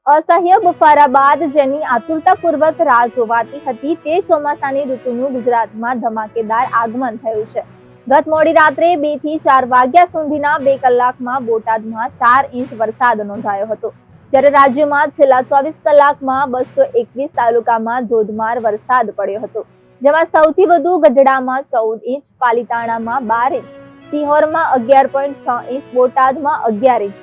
અસહ્ય બફારા બાદ જેની આતુરતાપૂર્વક રાહ જોવાતી હતી તે ચોમાસાની ઋતુનું ગુજરાતમાં ધમાકેદાર આગમન થયું છે. ગત મોડી રાત્રે 2 થી 4 વાગ્યા સુધીના 2 કલાકમાં બોટાદમાં 4 ઇંચ વરસાદ નોંધાયો હતો. જ્યારે રાજ્યમાં છેલ્લા 24 કલાકમાં 221 તાલુકામાં ધોધમાર વરસાદ પડ્યો હતો, જેમાં સૌથી વધુ ગઢડામાં 14 ઇંચ, પાલીતાણામાં 12 ઇંચ, સિહોરમાં 11.6 ઇંચ, બોટાદમાં 11 ઇંચ,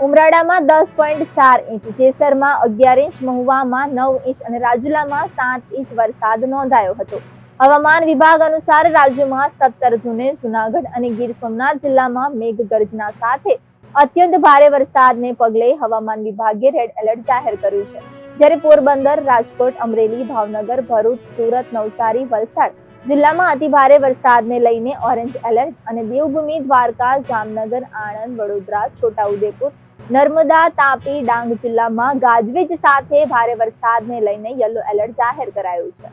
ઉમરાળામાં 10.4 ઇંચ, જેસરમાં 11 ઇંચ, મહુવામાં 9 ઇંચ અને રાજુલામાં 7 ઇંચ વરસાદ નોંધાયો હતો. હવામાન વિભાગ અનુસાર રાજ્યમાં 17 જૂને જૂનાગઢ અને ગીર સોમનાથ જિલ્લામાં મેઘગર્જના સાથે અત્યંત ભારે વરસાદને પગલે હવામાન વિભાગે રેડ એલર્ટ જાહેર કર્યું છે. જ્યારે પોરબંદર, રાજકોટ, અમરેલી, ભાવનગર, ભરૂચ, સુરત, નવસારી, વલસાડ જિલ્લામાં અતિભારે વરસાદને લઈને ઓરેન્જ એલર્ટ અને દેવભૂમિ, દ્વારકા, જામનગર, આણંદ, વડોદરા, છોટાઉદેપુર, નર્મદા, તાપી, ડાંગ જિલ્લામાં ગાજવીજ સાથે ભારે વરસાદને લઈને યલો એલર્ટ જાહેર કરાયું છે.